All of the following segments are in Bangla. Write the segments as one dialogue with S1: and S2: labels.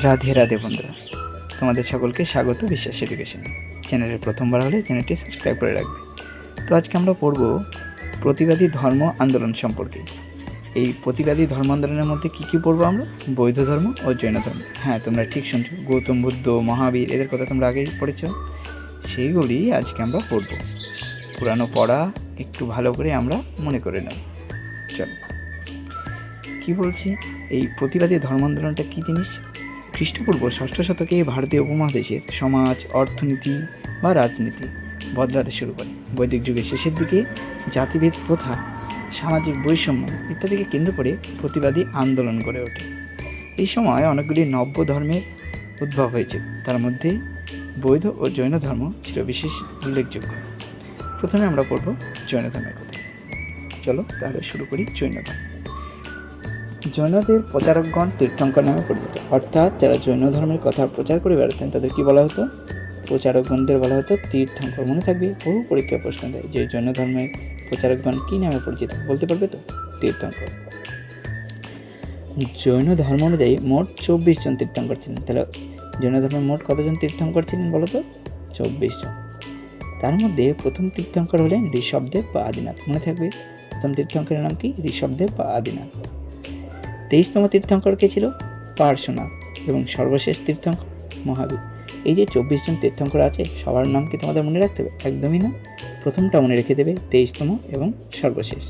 S1: রাধে রাধে বন্ধুরা, তোমাদের সকলকে স্বাগত বিশ্বাস এডুকেশন চ্যানেলের। প্রথমবার হলে চ্যানেলটি সাবস্ক্রাইব করে রাখবে। তো আজকে আমরা পড়ব প্রতিবাদী ধর্ম আন্দোলন সম্পর্কে। এই প্রতিবাদী ধর্ম আন্দোলনের মধ্যে কী কী পড়বো আমরা? বৌদ্ধ ধর্ম ও জৈন ধর্ম। হ্যাঁ, তোমরা ঠিক শুনছো, গৌতম বুদ্ধ, মহাবীর, এদের কথা তোমরা আগেই পড়েছ। সেইগুলি আজকে আমরা পড়ব। পুরানো পড়া একটু ভালো করে আমরা মনে করে নেব। চলো, কী বলছি? এই প্রতিবাদী ধর্ম আন্দোলনটা কী জিনিস? খ্রিস্টপূর্ব ষষ্ঠ শতকে ভারতীয় উপমহাদেশের সমাজ, অর্থনীতি বা রাজনীতি বদলাতে শুরু করে। বৈদিক যুগের শেষের দিকে জাতিভেদ প্রথা, সামাজিক বৈষম্য ইত্যাদিকে কেন্দ্র করে প্রতিবাদী আন্দোলন গড়ে ওঠে। এই সময় অনেকগুলি নব্য ধর্মের উদ্ভব হয়েছে, তার মধ্যে বৌদ্ধ ও জৈন ধর্ম ছিল বিশেষ উল্লেখযোগ্য। প্রথমে আমরা পড়ব জৈন ধর্মের কথা। চলো তাহলে শুরু করি জৈন ধর্ম। জৈনদের প্রচারকগণ তীর্থঙ্কর নামে পরিচিত, অর্থাৎ যারা জৈন ধর্মের কথা প্রচার করে বেড়াতেন তাদের কি বলা হতো? প্রচারকগণদের বলা হতো তীর্থঙ্কর। মনে থাকবে, বহু পরীক্ষা প্রশ্ন দেয় যে জৈন ধর্মের প্রচারকগণ কি নামে পরিচিত, বলতে পারবে তো? তীর্থঙ্কর। জৈন ধর্ম অনুযায়ী মোট 24 জন তীর্থঙ্কর ছিলেন। তাহলে জৈন ধর্মের মোট কতজন তীর্থঙ্কর ছিলেন বলো তো? 24 জন। তার মধ্যে প্রথম তীর্থঙ্কর হলেন ঋষভদেব বা আদিনাথ। মনে থাকবে, প্রথম তীর্থঙ্করের নাম কি? ঋষভদেব বা আদিনাথ। 23তম তীর্থঙ্কর কে ছিল? পার্শ্বনাথ। এবং সর্বশেষ তীর্থঙ্কর মহাবীর। এই যে 24 জন তীর্থঙ্কর আছে, সবার নাম কি তোমাদের মনে রাখতে হবে? একদমই না। প্রথমটা মনে রেখে দেবে, 23তম এবং সর্বশেষ।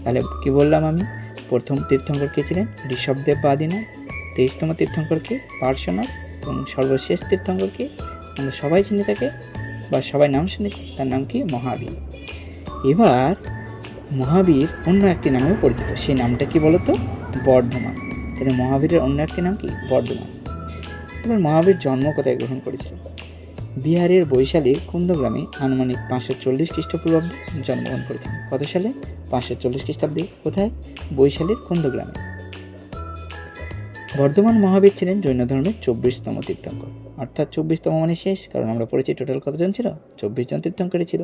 S1: তাহলে কি বললাম আমি? প্রথম তীর্থঙ্কর কে ছিলেন? ঋষভদেব বা আদিনাথ। 23তম তীর্থঙ্করকে পার্শ্বনাথ। এবং সর্বশেষ তীর্থঙ্করকে আমরা সবাই চিনে থাকে বা সবাই নাম শুনেছি, তার নাম কি? মহাবীর। এবার মহাবীর অন্য একটি নামেও পরিচিত, সেই নামটা কি বলতো? বর্ধমান। তাহলে মহাবীরের অন্য একটি নাম কি? বর্ধমান। এবার মহাবীর জন্ম কোথায় গ্রহণ করেছিল? বিহারের বৈশালীর কুন্দগ্রামে আনুমানিক 540 খ্রিস্টপূর্বাব্দে জন্মগ্রহণ করেছিলেন। কত সালে? 540 খ্রিস্টাব্দে। কোথায়? বৈশালীর কুন্দগ্রামে। বর্ধমান মহাবীর ছিলেন জৈন ধর্মের 24তম তীর্থঙ্কর। অর্থাৎ 24তম মানে শেষ, কারণ আমরা পড়েছি টোটাল কতজন ছিল? 24 জন তীর্থঙ্করই ছিল।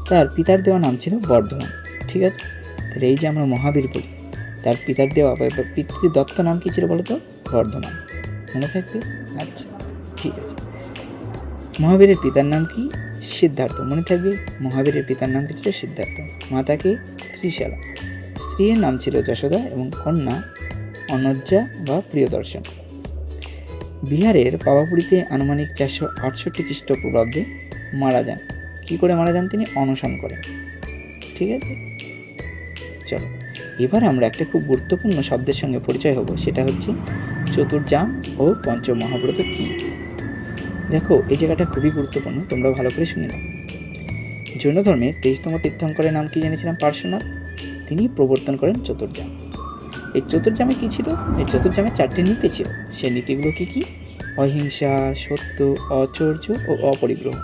S1: তার পিতার দেওয়া নাম ছিল বর্ধমান। ঠিক আছে, তাহলে এই যে আমরা মহাবীর বলি, তার পিতার দেওয়া বা পিতৃদত্ত নাম কি ছিল বলতো? বর্ধমান। মনে থাকবে? আচ্ছা, ঠিক আছে। মহাবীরের পিতার নাম কি? সিদ্ধার্থ। মনে থাকবে, মহাবীরের পিতার নাম কি ছিল? সিদ্ধার্থ। মাতা কি? ত্রিশালা। স্ত্রীর নাম ছিল যশোদা এবং কন্যা অনজ্জা বা প্রিয়দর্শন। বিহারের পাওয়াপুরীতে আনুমানিক 468 খ্রিস্টপূর্বাব্দে মারা যান। কি করে মারা যান তিনি? অনশন করেন। ঠিক আছে, চলো এবার আমরা একটা খুব গুরুত্বপূর্ণ শব্দের সঙ্গে পরিচয় হব, সেটা হচ্ছে চতুর্জাম ও পঞ্চমহাব্রত কি। দেখো, এই জায়গাটা খুবই গুরুত্বপূর্ণ, তোমরা ভালো করে শুনে নাও। জৈন ধর্মে 23তম তীর্থঙ্করের নাম কি জেনেছিলাম? পার্শ্বনাথ। তিনি প্রবর্তন করেন চতুর্জাম। এই চতুর্জামে কি ছিল? এই চতুর্জামে 4টি নীতি ছিল। সেই নীতিগুলো কি কি? অহিংসা, সত্য, অচর্য ও অপরিগ্রহ।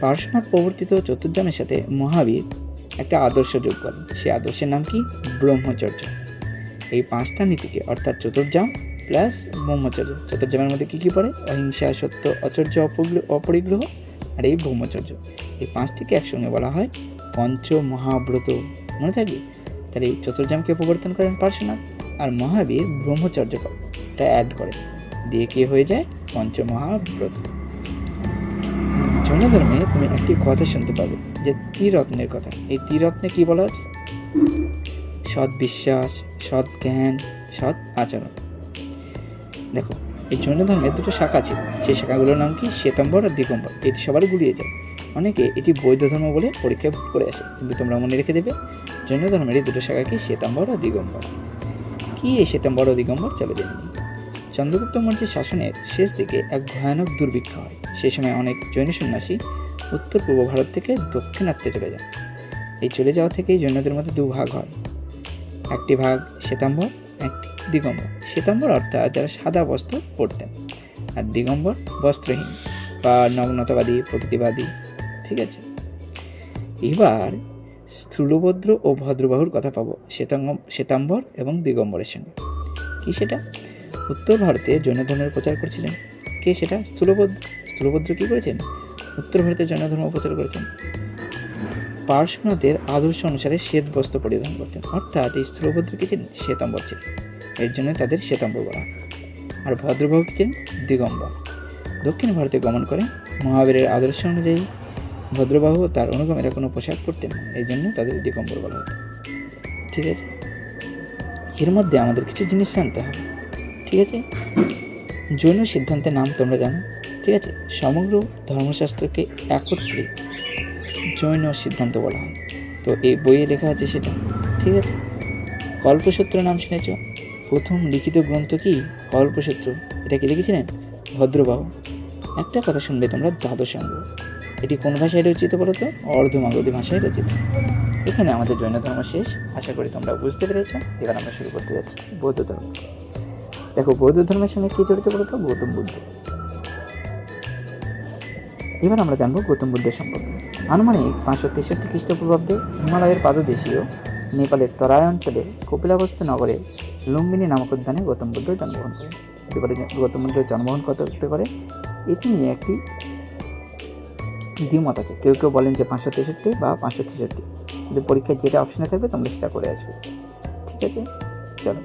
S1: পার্শ্বনাথ প্রবর্তিত চতুর্জামের সাথে মহাবীর একটা আদর্শ যোগ করেন। সেই আদর্শের নাম কি? ব্রহ্মচর্য। এই 5টা নীতিকে, অর্থাৎ চতুর্জাম প্লাস ব্রহ্মচর্য, চতুর্জামের মধ্যে কি কি পড়ে? অহিংসা, সত্য, অচর্য, অপরিগ্রহ আর এই ব্রহ্মচর্য। এই 5টিকে একসঙ্গে বলা হয় পঞ্চমহাব্রত। মনে থাকবে? তাহলে এই চতুর্জামকে প্রবর্তন করেন পার্শ্বনাথ, আর মহাবীর ব্রহ্মচর্যটা অ্যাড করে দিয়ে কি হয়ে যায়? পঞ্চমহাব্রত। জৈন ধর্মে তুমি একটি কথা শুনতে পাবে, যে ত্রিরত্নের কথা। এই ত্রিরত্নে কি বলা আছে? সৎ বিশ্বাস, সৎ জ্ঞান, সৎ আচরণ। দেখো, এই জৈন ধর্মের 2টো শাখা ছিল, সেই শাখাগুলোর নাম কি? শ্বেতাম্বর আর দিগম্বর। এটি সবার গুলিয়ে যায়, অনেকে এটি বৌদ্ধ ধর্ম বলে পরীক্ষায় ভুল করে আসে, কিন্তু তোমরা মনে রেখে দেবে জৈন ধর্মের এই 2টো শাখা কি? শ্বেতাম্বর আর দিগম্বর। কি এই শ্বেতাম্বর ও দিগম্বর? চলো জেনে নিই। চন্দ্রগুপ্ত মৌর্যের শাসনের শেষ দিকে এক ভয়ানক দুর্ভিক্ষ হয়। সে সময় অনেক জৈন সন্ন্যাসী উত্তর পূর্ব ভারত থেকে দক্ষিণাত্যে চলে যায়। এই চলে যাওয়া থেকেই জৈনদের মধ্যে 2 ভাগ হয়। একটি ভাগ শ্বেতাম্বর, একটি দিগম্বর। শ্বেতাম্বর অর্থাৎ যারা সাদা বস্ত্র পরতেন, আর দিগম্বর বস্ত্রহীন বা নগ্নতাবাদী, প্রকৃতিবাদী। ঠিক আছে, এবার স্থূলভদ্র ও ভদ্রবাহুর কথা পাবো শ্বেতাম্বর এবং দিগম্বরের সঙ্গে। কি সেটা? উত্তর ভারতে জৈন ধর্মের প্রচার করেছিলেন কে? সেটা স্থূলভদ্র। স্থূলভদ্র কি করেছেন? উত্তর ভারতে জৈন ধর্ম প্রচার করেছেন। পার্শ্বনাথের আদর্শ অনুসারে শ্বেত বস্ত্র পরিধান করতেন, অর্থাৎ এই স্থূলভদ্র কি ছিলেন? শ্বেতাম্বর ছিলেন। এর জন্য তাদের শ্বেতাম্বর বলা। আর ভদ্রবাহু ছিলেন দিগম্বর। দক্ষিণ ভারতে গমন করেন। মহাবীরের আদর্শ অনুযায়ী ভদ্রবাহু তার অনুগামীরা কোনো পোশাক পরতেন না, এই জন্য তাদের দিগম্বর বলা হতো। ঠিক আছে, এর মধ্যে আমাদের কিছু জিনিস জানতে হবে। ঠিক আছে, জৈন সিদ্ধান্তের নাম তোমরা জানো। ঠিক আছে, সমগ্র ধর্মশাস্ত্রকে একত্রে জৈন সিদ্ধান্ত বলা হয়। তো এই বইয়ে লেখা আছে সেটা। ঠিক আছে, কল্পসূত্র নাম শুনেছ? প্রথম লিখিত গ্রন্থ কি? কল্পসূত্র। এটা কি লিখেছিলেন? ভদ্রবাহু। একটা কথা শুনবে তোমরা, দ্বাদশাঙ্গ। এটি কোন ভাষায় রচিত বলো তো? অর্ধমাগধী ভাষায় রচিত। এখানে আমাদের জৈন ধর্ম শেষ। আশা করি তোমরা বুঝতে পেরেছ। এবার আমরা শুরু করতে যাচ্ছি বৌদ্ধ ধর্ম। দেখো, বৌদ্ধ ধর্মের সঙ্গে কি জড়িত বলো তো? গৌতম বুদ্ধ। এবার আমরা জানবো গৌতম বুদ্ধের সম্পর্কে। আনুমানিক 563 খ্রিস্টপূর্বাব্দে হিমালয়ের পাদদেশীয় নেপালের তরাই অঞ্চলের কপিলাবস্তু নগরে লুম্বিনী নামক উদ্যানে গৌতম বুদ্ধ জন্মগ্রহণ করেন। এবারে গৌতম বুদ্ধ জন্মগ্রহণ করতে পারে এটি নিয়ে একটি দ্বিমত আছে। কেউ কেউ বলেন যে 563 বা 563, কিন্তু পরীক্ষায় যেটা অপশনে থাকবে তোমরা সেটা করে আসবে। ঠিক আছে, চলো।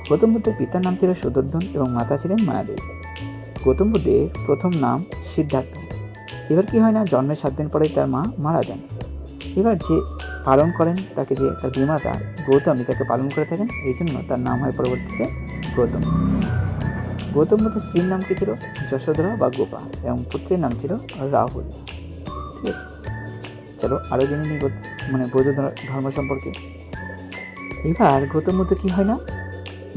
S1: গৌতম বুদ্ধের পিতার নাম ছিল সুদর্ধন এবং মাতা ছিলেন মায়াদেবী। গৌতম বুদ্ধের প্রথম নাম সিদ্ধার্থ। এবার কি হয় না, জন্মের 7 দিন পরেই তার মা মারা যান। এবার যে পালন করেন তাকে, যে তার বিমাতা গৌতমী তাকে পালন করে থাকেন, এই জন্য তার নাম হয় পরবর্তীতে গৌতম। গৌতম বুদ্ধের স্ত্রীর নাম কি ছিল? যশোধরা বা গোপা, এবং পুত্রের নাম ছিল রাহুল। ঠিক আছে, চলো আরও জেনে নিই বৌদ্ধ ধর্ম সম্পর্কে। এবার গৌতম বুদ্ধ কি হয় না,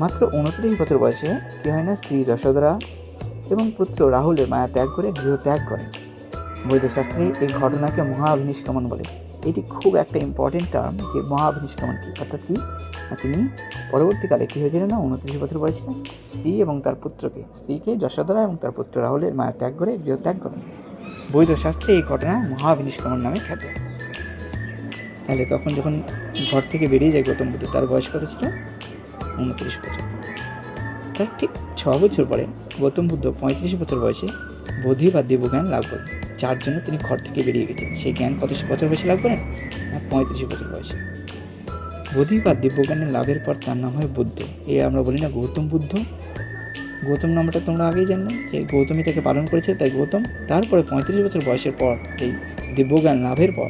S1: মাত্র 29 বছর বয়সে কি হয় না, স্ত্রী যশোধরা এবং পুত্র রাহুলের মায়া ত্যাগ করে গৃহ ত্যাগ করেন। বৈদিক শাস্ত্রে এই ঘটনাকে মহাভিনিষ্ক্রমণ বলে। এটি খুব একটা ইম্পর্টেন্ট টার্ম, যে মহাভিনিষ্ক্রমণ কি, অর্থাৎ কি, তিনি পরবর্তীকালে কী হয়েছিলেন না, 29 বছর বয়সে স্ত্রী এবং তার স্ত্রীকে যশোধরা এবং তার পুত্র রাহুলের মায়া ত্যাগ করে গৃহ ত্যাগ করেন। বৈদিক শাস্ত্রে এই ঘটনা মহাভিনিষ্ক্রমণ নামে খ্যাত। তাহলে তখন যখন ঘর থেকে বেরিয়ে যায় গৌতম বুদ্ধ, তার বয়স কত ছিল? 29 বছর। তার ঠিক 6 বছর পরে গৌতম বুদ্ধ 35 বছর বয়সে বোধি বা দিব্যজ্ঞান লাভ করেন, যার জন্য তিনি ঘর থেকে বেরিয়ে গেছেন। সেই জ্ঞান কত বছর বয়সে লাভ করেন? 35 বছর বয়সে। বোধি বা দিব্যজ্ঞানের লাভের পর তার নাম হয় বুদ্ধ। এই আমরা বলি না গৌতম বুদ্ধ, গৌতম নামটা তোমরা আগেই জানো যে গৌতমী তাকে পালন করেছে, তাই গৌতম। তারপরে 35 বছর বয়সের পর, এই দিব্যজ্ঞান লাভের পর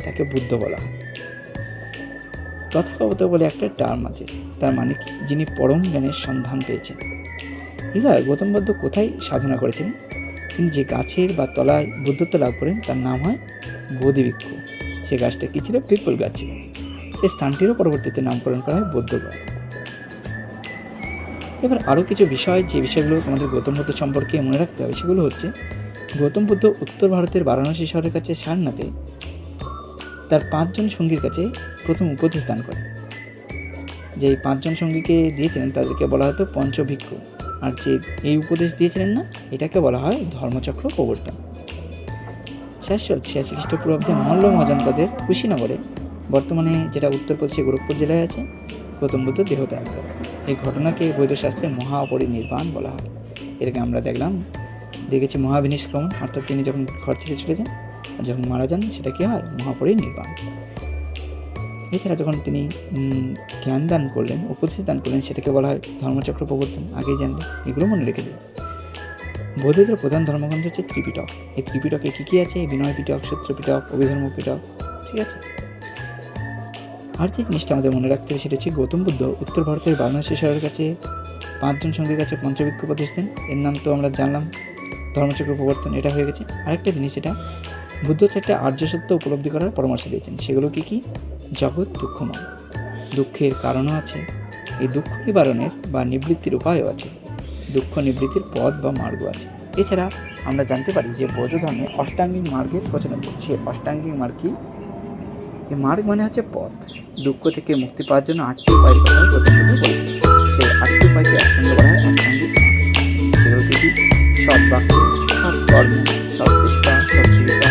S1: তাকে বুদ্ধ বলা হয়। তথাগত বলে একটা টার্ম আছে, তার মানে কি, যিনি পরম জ্ঞানের সন্ধান পেয়েছেন। এবার গৌতম বুদ্ধ কোথায় সাধনা করেছিলেন? তিনি যে গাছের বা তলায় বুদ্ধত্ব লাভ করেন তার নাম হয় বোধিবৃক্ষ। সে গাছটা কি ছিল? পিপল গাছ ছিল। সে স্থানটিরও পরবর্তীতে নামকরণ করা হয় বৌদ্ধগড়। এবার আরও কিছু বিষয়, যে বিষয়গুলো তোমাদের গৌতম বুদ্ধ সম্পর্কে মনে রাখতে হবে, সেগুলো হচ্ছে গৌতম বুদ্ধ উত্তর ভারতের বারাণসী শহরের কাছে সারনাথে তার 5 জন সঙ্গীর কাছে প্রথম উপদেশ দান করেন। যে 5 জন সঙ্গীকে দিয়েছিলেন তাদেরকে বলা হতো পঞ্চভিক্ষু, আর যে এই উপদেশ দিয়েছিলেন না, এটাকে বলা হয় ধর্মচক্র প্রবর্তন। 486 খ্রিস্টপূর্বাব্দে মল্ল মহাজনপদের কুশীনগরে, বর্তমানে যেটা উত্তরপ্রদেশে গোরখপুর জেলায় আছে, গৌতম বুদ্ধ দেহত্যাগ করেন। এই ঘটনাকে বৈদ্যশাস্ত্রে মহাপরিনির্বাণ বলা হয়। এটাকে আমরা দেখেছি মহাভিনিষ্ক্রমণ, অর্থাৎ তিনি যখন ঘর ছেড়ে চলে যান আর যখন মারা যান সেটা কি হয়? মহাপরিনির্বাণ। এছাড়া যখন তিনি জ্ঞান দান করলেন, উপদেশ দান করলেন, সেটাকে বলা হয় ধর্মচক্র প্রবর্তন। আগেই জানলে, এগুলো মনে রেখে দেবে। বৌদ্ধদের প্রধান ধর্মগ্রন্থ হচ্ছে ত্রিপিটক। এই ত্রিপিটকে কী কী আছে? বিনয় পিটক, সূত্র পিটক, অভিধর্ম পিটক। ঠিক আছে, আর যে জিনিসটা আমাদের মনে রাখতে হবে সেটা হচ্ছে গৌতম বুদ্ধ উত্তর ভারতের বারাণসী শহরের কাছে 5 জন সঙ্গীর কাছে পঞ্চভিক্ষু উপদেশ দেন। এর নাম তো আমরা জানলাম, ধর্মচক্র প্রবর্তন। এটা হয়ে গেছে। আরেকটা জিনিস, এটা বুদ্ধ 4টা আর্য সত্য উপলব্ধি করার পরামর্শ দিয়েছেন। সেগুলো কি কি? জগৎ দুঃখময়, দুঃখের কারণও আছে, এই দুঃখ নিবারণের বা নিবৃত্তির উপায়ও আছে, দুঃখ নিবৃত্তির পথ বা মার্গ আছে। এছাড়া আমরা জানতে পারি যে বৌদ্ধ ধর্মে অষ্টাঙ্গিক মার্গের প্রচলন করছে। অষ্টাঙ্গিক মার্গ কি? এই মার্গ মানে হচ্ছে পথ। দুঃখ থেকে মুক্তি পাওয়ার জন্য 8টি উপায়ের কথা গৌতম বুদ্ধ বলেছেন। সেই 8টি উপায়কে একসঙ্গে বলা হয় অষ্টাঙ্গিক মার্গ। সেগুলো কি? সৎ বাক্য, সৎ কর্ম, সৎ চেষ্টা, সৎ জীবিকা,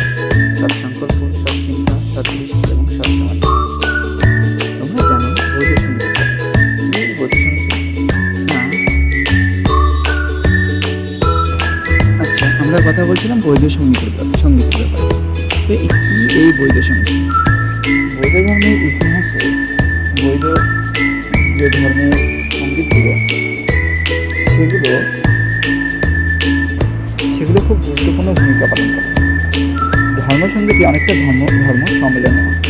S1: সৎ সংকল্প, সৎ চিন্তা, সৎ দৃষ্টি এবং সৎ সমাধি। তোমরা জানো বৌদ্ধ সঙ্গীত। বৌদ্ধ সঙ্গীত না, আচ্ছা, আমরা কথা বলছিলাম বৌদ্ধ সঙ্গীতের ব্যাপারে। তো কি এই বৌদ্ধ সঙ্গীত? বৌদ্ধ ধর্মের ইতিহাসে বৌদ্ধ যে ধর্মের সঙ্গীতগুলো, সেগুলো সেগুলো খুব গুরুত্বপূর্ণ ভূমিকা পালন করে। ধর্মসঙ্গীতি অনেকটা ধর্ম সম্মেলনের মতো।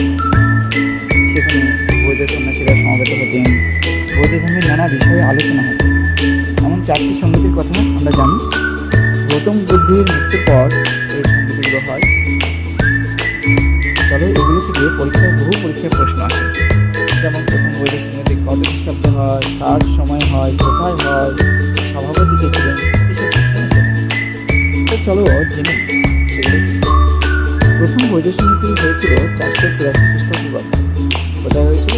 S1: সেখানে বৌদ্ধ সন্ন্যাসীরা সমবেত হতেন, বৌদ্ধ ধর্মের নানা বিষয়ে আলোচনা হতো। এমন 4টি সঙ্গীতের কথা আমরা জানি। গৌতম বুদ্ধের মৃত্যুর পর এই সঙ্গীতগুলো হয়। তবে এগুলো থেকে বহু পরীক্ষার প্রশ্ন আসে, যেমন প্রথম বৌদ্ধ সঙ্গীতে কত খ্রিস্টাব্দে হয়, কার সময় হয়, কোথায় হয়, সভাপতি কে ছিলেন, এসব প্রশ্ন আসে। তো চলো জেনে সেগুলো। প্রথম বৌদ্ধ সঙ্গীতি হয়েছিল 483 খ্রিস্টপূর্বাব্দে। কোথায় হয়েছিল?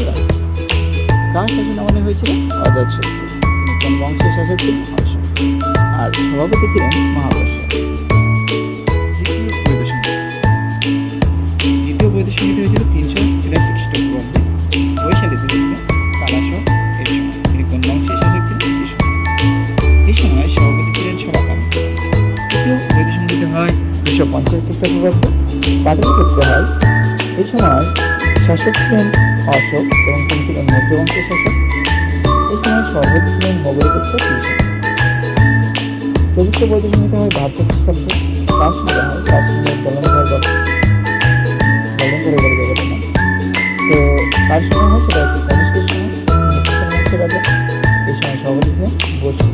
S1: কার শাসনামলে হয়েছিল? অজাতশত্রু। তিনি কোন বংশের শাসক ছিলেন? হর্ষ। আর সভাপতি ছিলেন মহাকর্ষ। দ্বিতীয় বৌদ্ধ সঙ্গীত হয়েছিল 383 খ্রিস্টপূর্বাব্দে। বৈশালীতে হয়েছিল তালাশ এর সময়। তিনি কোন বংশের শাসক ছিলেন? শিশু। এই সময় সভাপতি ছিলেন সভাকামী। তৃতীয় বৌদ্ধ সঙ্গীত হয় 250 খ্রিস্টপূর্বাব্দে। পাটলিপুত্রে হয়। এই সময় শাসক ছিলেন অশোক এবং তিনি ছিলেন মৌর্য বংশের শাসক। এই সময় সভাপতি ছিলেন মোগলপুত্র কৃষ্ণ। চতুর্থ বৌদ্ধ সঙ্গীত হয় 72 খ্রিস্টাব্দে। কাশ্মীরে হয়। কাশ্মীরের জলন্ধর বলে জায়গাটার নাম। তো কার সময় হয় সেটা হচ্ছে কনিষ্কের সময়, বংশের রাজা। এই সময় সভাপতি ছিলেন বসু।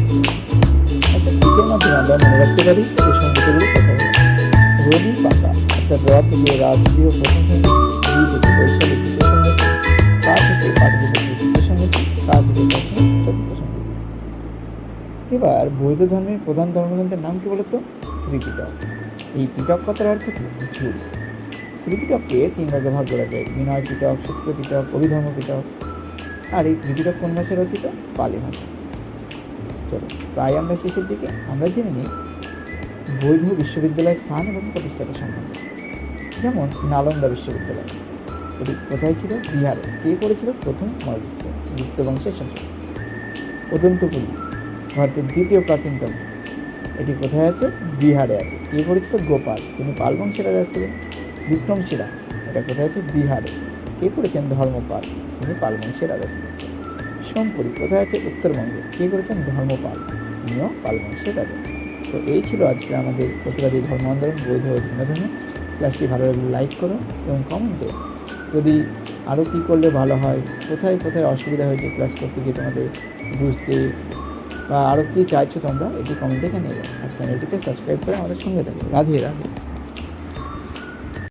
S1: অর্থাৎ দিকের মাধ্যমে আমরা মনে রাখতে পারি এই সঙ্গীতগুলো কোথায়। রবি পাকা অর্থাৎ র থেকে রাজকীয় প্রথম সঙ্গীত, দুই থেকে বৈশালী তৃতীয় সঙ্গীত, কা থেকে পাটলিপুত্র তৃতীয় সঙ্গীত, কা থেকে চতুর্থ সঙ্গীত। এবার বৌদ্ধ ধর্মের প্রধান ধর্মগ্রন্থের নাম কি বলতো? ত্রিপিটক। এই পিটক কথার অর্থ কি? ঝুল। ত্রিপিটককে 3 ভাগে ভাগ করা যায়: বিনয় পিটক, সূত্র পিটক, অভিধর্ম পিটক। আর এই ত্রিপিটক কোন ভাষায় রচিত? পালি ভাষা। চলো প্রায় আমরা শেষের দিকে। আমরা জেনে নিই বৌদ্ধ বিশ্ববিদ্যালয়ের স্থান এবং প্রতিষ্ঠাতা সম্বন্ধে। যেমন নালন্দা বিশ্ববিদ্যালয়, এটি কোথায় ছিল? বিহারে। কে করেছিল? প্রথম অমরগুপ্ত, গুপ্ত বংশের শাসক। অদন্তপুরী ভারতের দ্বিতীয় প্রাচীনতম, এটি কোথায় আছে? বিহারে আছে। কে করেছিল? গোপাল, তিনি পাল বংশের রাজা ছিলেন। বিক্রমশিলা, এটা কোথায় আছে? বিহারে। কে করেছেন? ধর্মপাল, তিনি পাল বংশের রাজা ছিলেন। সোমপুরি কোথায় আছে? উত্তরবঙ্গে। কে করেছেন? ধর্মপাল, তিনিও পাল বংশের রাজা। তো এই ছিল আজকে আমাদের প্রতিবাদী ধর্ম আন্দোলন, বৌদ্ধ ও ভিন্ন ধর্ম। ক্লাসটি ভালো লাগলে লাইক করো এবং কমেন্টে যদি আরও কী করলে ভালো হয়, কোথায় কোথায় অসুবিধা হয়েছে ক্লাস করতে গিয়ে তোমাদের বুঝতে, বা আরও কী চাইছো তোমরা, এটি কমেন্টে জানিয়ে দাও। আর চ্যানেলটিকে সাবস্ক্রাইব করে আমাদের সঙ্গে থাকো। রাধে রাধে।